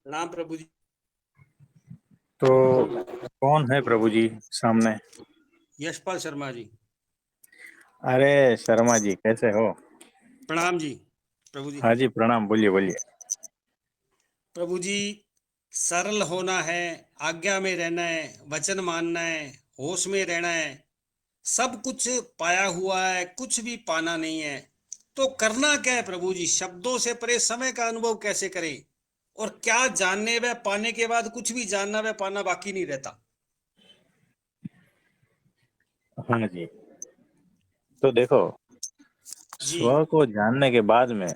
प्रणाम प्रभु जी। तो कौन है प्रभु जी सामने? यशपाल शर्मा जी। अरे शर्मा जी, कैसे हो? प्रणाम जी प्रभु जी। हाँ जी, प्रणाम। बोलिए बोलिए। प्रभु जी, सरल होना है, आज्ञा में रहना है, वचन मानना है, होश में रहना है। सब कुछ पाया हुआ है, कुछ भी पाना नहीं है। तो करना क्या है प्रभु जी? शब्दों से परे समय का अनुभव कैसे करें? और क्या जानने व पाने के बाद कुछ भी जानना व पाना बाकी नहीं रहता। हाँ जी। तो देखो, जी। स्व को जानने के बाद में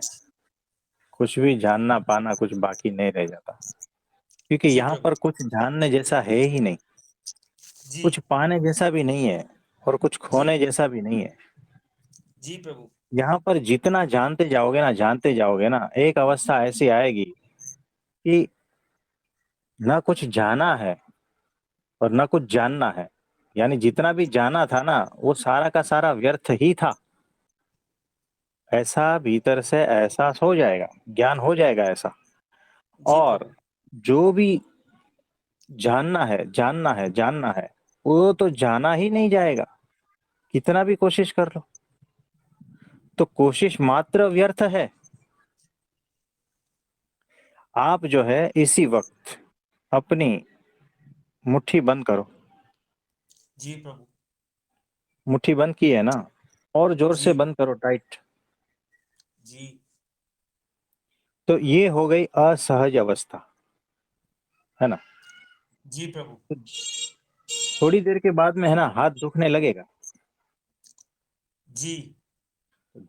कुछ भी जानना पाना कुछ बाकी नहीं रह जाता, क्योंकि जी यहाँ प्रभु। पर कुछ जानने जैसा है ही नहीं, जी। कुछ पाने जैसा भी नहीं है और कुछ जी। खोने जैसा भी नहीं है। जी प्रभु। यहाँ पर जितना जानते जाओगे ना, एक अवस्था ऐसी आएगी कि ना कुछ जाना है और ना कुछ जानना है। यानी जितना भी जाना था ना, वो सारा का सारा व्यर्थ ही था। ऐसा भीतर से एहसास हो जाएगा, ज्ञान हो जाएगा ऐसा। जी और प्रभु। जो भी जानना है, वो तो जाना ही नहीं जाएगा, कितना भी कोशिश कर लो। तो कोशिश मात्र व्यर्थ है। आप जो है इसी वक्त अपनी मुट्ठी बंद करो। जी प्रभु। मुट्ठी बंद की है ना? और जोर जी। से बंद करो, टाइट। जी। तो ये हो गई असहज अवस्था, है ना? जी प्रभु। तो थोड़ी देर के बाद में है ना, हाथ दुखने लगेगा। जी।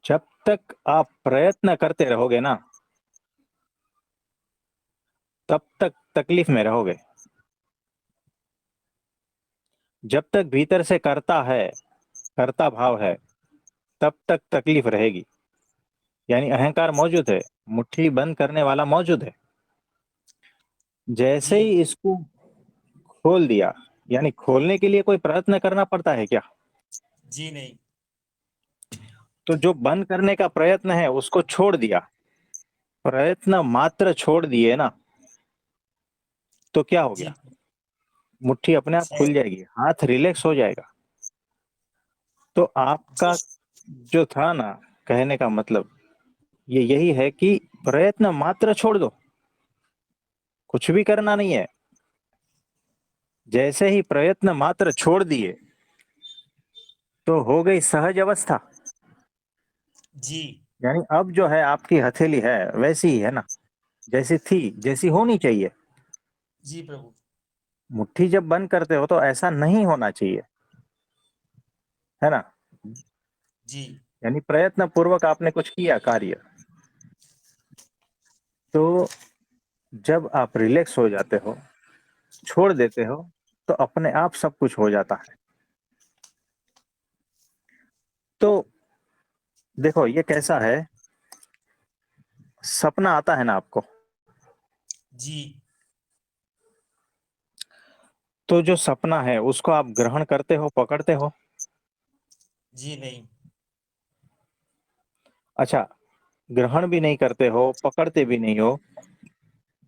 जब तक आप प्रयत्न करते रहोगे ना, तब तक तकलीफ में रहोगे। जब तक भीतर से करता भाव है, तब तक तकलीफ रहेगी। यानी अहंकार मौजूद है, मुट्ठी बंद करने वाला मौजूद है। जी। जैसे ही इसको खोल दिया, यानी खोलने के लिए कोई प्रयत्न करना पड़ता है क्या? जी नहीं। तो जो बंद करने का प्रयत्न है उसको छोड़ दिया, प्रयत्न मात्र छोड़ दिए ना, तो क्या हो गया? जी। मुट्ठी अपने आप सह खुल जाएगी, हाथ रिलैक्स हो जाएगा। तो जो। आपका जो था ना, कहने का मतलब ये यही है कि प्रयत्न मात्र छोड़ दो, कुछ भी करना नहीं है। जैसे ही प्रयत्न मात्र छोड़ दिए, तो हो गई सहज अवस्था। जी। यानी अब जो है आपकी हथेली है वैसी ही है ना, जैसी थी, जैसी होनी चाहिए। जी प्रभु। मुट्ठी जब बंद करते हो तो ऐसा नहीं होना चाहिए, है ना? जी। यानी प्रयत्न पूर्वक आपने कुछ किया कार्य, तो जब आप रिलैक्स हो जाते हो, छोड़ देते हो, तो अपने आप सब कुछ हो जाता है। तो देखो ये कैसा है, सपना आता है ना आपको, जी। तो जो सपना है उसको आप ग्रहण करते हो, पकड़ते हो? जी नहीं। अच्छा, ग्रहण भी नहीं करते हो, पकड़ते भी नहीं हो,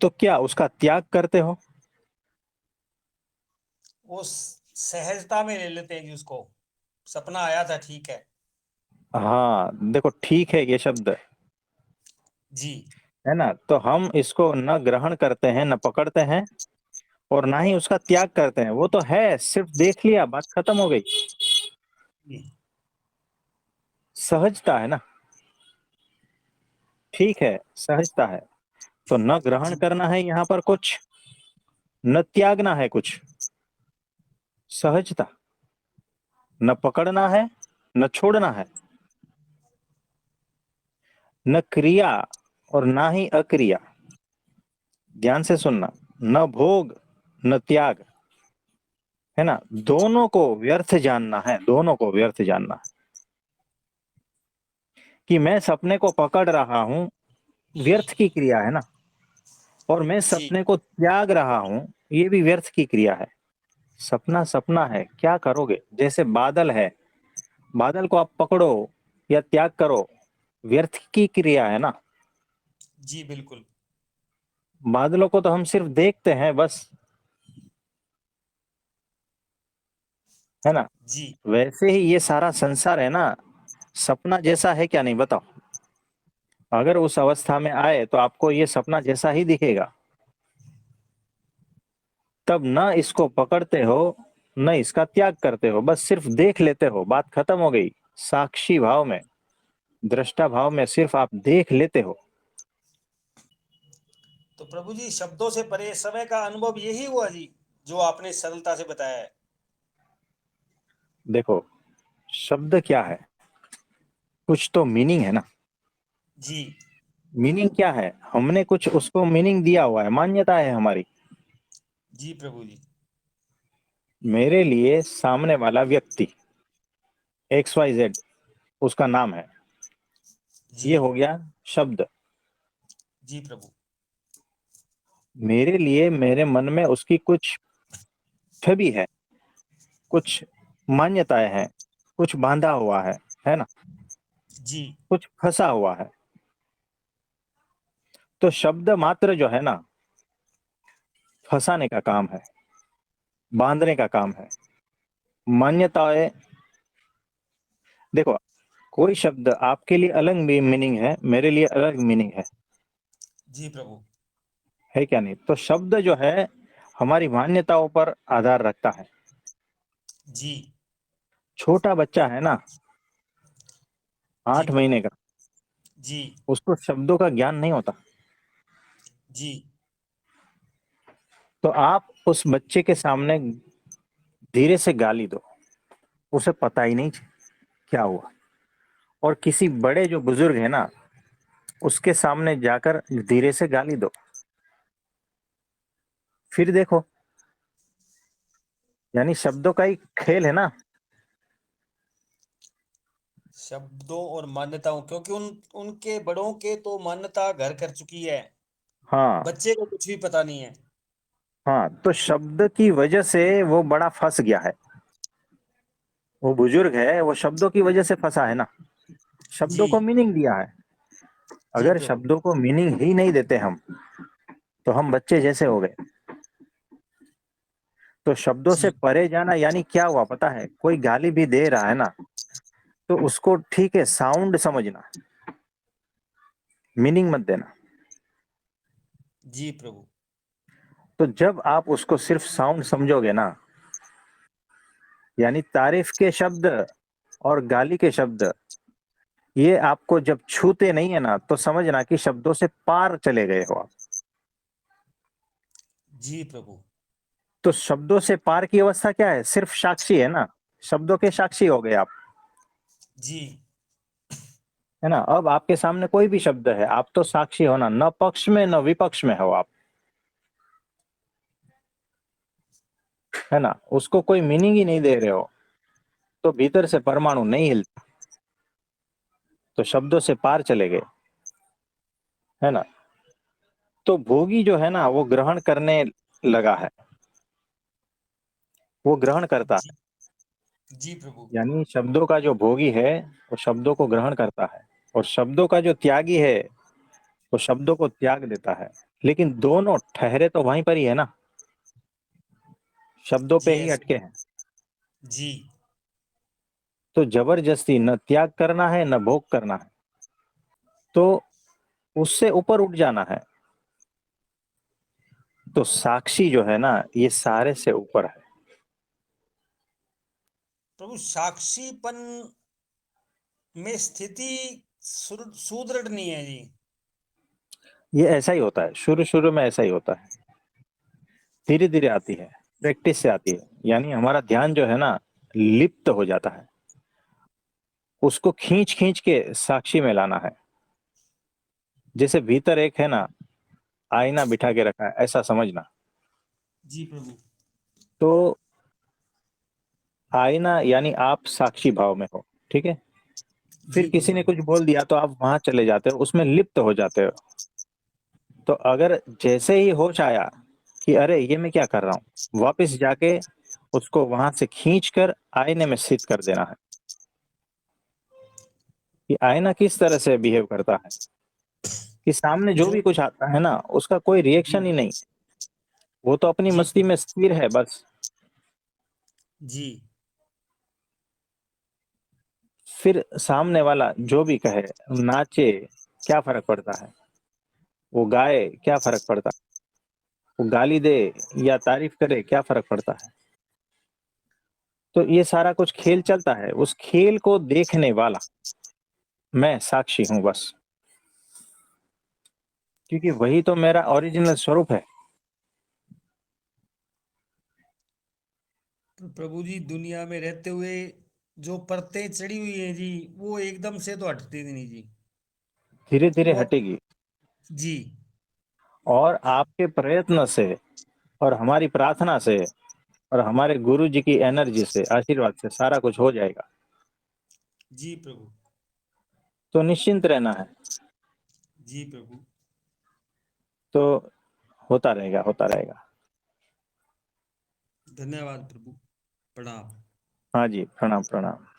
तो क्या उसका त्याग करते हो? वो सहजता में ले लेते हैं जी उसको। सपना आया था, ठीक है। हाँ देखो, ठीक है ये शब्द, जी। है ना? तो हम इसको न ग्रहण करते हैं, न पकड़ते हैं, और ना ही उसका त्याग करते हैं। वो तो है, सिर्फ देख लिया, बात खत्म हो गई। जी। सहजता है ना, ठीक है, सहजता है। तो न ग्रहण जी। करना है यहाँ पर कुछ, न त्यागना है कुछ, सहजता। न पकड़ना है, न छोड़ना है, न क्रिया और ना ही अक्रिया। ध्यान से सुनना, न भोग न त्याग, है ना? दोनों को व्यर्थ जानना है, दोनों को व्यर्थ जानना है। कि मैं सपने को पकड़ रहा हूं, व्यर्थ की क्रिया है ना। और मैं जी। सपने को त्याग रहा हूं, ये भी व्यर्थ की क्रिया है। सपना सपना है, क्या करोगे? जैसे बादल है, बादल को आप पकड़ो या त्याग करो, व्यर्थ की क्रिया है ना। जी बिल्कुल। बादलों को तो हम सिर्फ देखते हैं बस, है ना। जी। वैसे ही ये सारा संसार है ना, सपना जैसा है क्या, नहीं बताओ। अगर उस अवस्था में आए तो आपको ये सपना जैसा ही दिखेगा। तब न इसको पकड़ते हो, न इसका त्याग करते हो, बस सिर्फ देख लेते हो, बात खत्म हो गई। साक्षी भाव में, दृष्टा भाव में सिर्फ आप देख लेते हो। तो प्रभु जी, शब्दों से परे समय का अनुभव यही हुआ जी, जो आपने सरलता से बताया है। देखो, शब्द क्या है, कुछ तो मीनिंग है ना। जी। मीनिंग क्या है, हमने कुछ उसको मीनिंग दिया हुआ है, मान्यता है हमारी। जी प्रभु जी। मेरे लिए सामने वाला व्यक्ति XYZ उसका नाम है, जी। ये हो गया शब्द। जी प्रभु। मेरे लिए मेरे मन में उसकी कुछ छवि है, कुछ मान्यताएं हैं, कुछ बांधा हुआ है ना, जी। कुछ फंसा हुआ है। तो शब्द मात्र जो है ना, फंसाने का काम है, बांधने का काम है। मान्यताएं, देखो, कोई शब्द आपके लिए अलग मीनिंग है, मेरे लिए अलग मीनिंग जी प्रभु। है क्या नहीं। तो शब्द जो है हमारी मान्यताओं पर आधार रखता है। जी। छोटा बच्चा है ना, जी 8 महीने प्रभु। का, जी। उसको शब्दों का ज्ञान नहीं होता। जी। तो आप उस बच्चे के सामने धीरे से गाली दो, उसे पता ही नहीं क्या हुआ। और किसी बड़े जो बुजुर्ग है ना, उसके सामने जाकर धीरे से गाली दो, फिर देखो। यानी शब्दों का ही खेल है ना। शब्दों और मान्यताओं, क्योंकि उनके बड़ों के तो मान्यता घर कर चुकी है, हाँ, बच्चे को कुछ भी पता नहीं है। हाँ, तो शब्द की वजह से वो बड़ा फंस गया है। वो बुजुर्ग है, वो शब्दों की वजह से फंसा है ना। जी। शब्दों को मीनिंग दिया है। जी अगर प्रभु। शब्दों को मीनिंग ही नहीं देते हम, तो हम बच्चे जैसे हो गए। तो शब्दों से जी। परे जाना यानी क्या हुआ पता है, कोई गाली भी दे रहा है ना, तो उसको ठीक है साउंड समझना, मीनिंग मत देना। जी प्रभु। तो जब आप उसको सिर्फ साउंड समझोगे ना, यानी तारीफ के शब्द और गाली के शब्द, ये आपको जब छूते नहीं है ना, तो समझना कि शब्दों से पार चले गए हो आप। जी प्रभु। तो शब्दों से पार की अवस्था क्या है, सिर्फ साक्षी है ना। शब्दों के साक्षी हो गए आप, जी। है ना। अब आपके सामने कोई भी शब्द है, आप तो साक्षी हो ना, न पक्ष में न विपक्ष में हो आप, है ना। उसको कोई मीनिंग ही नहीं दे रहे हो, तो भीतर से परमाणु नहीं हिलता, तो शब्दों से पार चले गए, है ना। तो भोगी जो है ना, वो ग्रहण करने लगा है, वो ग्रहण करता जी। है। जी प्रभु। यानी शब्दों का जो भोगी है, वो शब्दों को ग्रहण करता है, और शब्दों का जो त्यागी है, वो शब्दों को त्याग देता है। लेकिन दोनों ठहरे तो वहीं पर ही है ना, शब्दों पे जी ही ऐसे। अटके हैं। जी। तो जबरदस्ती न त्याग करना है न भोग करना है, तो उससे ऊपर उठ जाना है। तो साक्षी जो है ना, ये सारे से ऊपर है। प्रभु, साक्षीपन में स्थिति सुदृढ़ नहीं है जी। ये ऐसा ही होता है, शुरू शुरू में ऐसा ही होता है, धीरे धीरे आती है, प्रैक्टिस से आती है। यानी हमारा ध्यान जो है ना, लिप्त हो जाता है, उसको खींच खींच के साक्षी में लाना है। जैसे भीतर एक है ना, आईना बिठा के रखा है, ऐसा समझना। जी प्रभु। तो आईना यानी आप साक्षी भाव में हो, ठीक है। फिर जी किसी ने प्रभु। कुछ बोल दिया तो आप वहां चले जाते हो, उसमें लिप्त हो जाते हो। तो अगर जैसे ही होश आया कि अरे ये मैं क्या कर रहा हूँ, वापस जाके उसको वहां से खींच कर आईने में स्थित कर देना है, कि आईना किस तरह से बिहेव करता है। कि सामने जो जो भी कुछ आता है ना, उसका कोई जी रिएक्शन ही नहीं। वो तो अपनी जी मस्ती प्रभु में स्थिर है बस। जी फिर सामने वाला जो भी कहे, नाचे, क्या फ़र्क पड़ता है? वो गाए, क्या फ़र्क पड़ता है? वो गाली दे या तारीफ़ करे, क्या फ़र्क पड़ता है? तो ये सारा कुछ खेल चलता है, उस खेल को देखने वाला मैं साक्षी हूँ बस। क्योंकि वही तो मेरा ओरिजिनल स्वरूप है। प्रभु जी, दुनिया में रहते हुए जो परतें चढ़ी हुई हैं जी, वो एकदम से तो हटती नहीं जी। धीरे-धीरे वो हटेगी जी और आपके प्रयत्न से और हमारी प्रार्थना से और हमारे गुरु जी की एनर्जी से, आशीर्वाद से सारा कुछ हो जाएगा। जी प्रभु तो निश्चिंत रहना है। जी प्रभु। तो होता रहेगा, होता रहेगा। धन्यवाद प्रभु। प्रणाम। हाँ जी, प्रणाम, प्रणाम।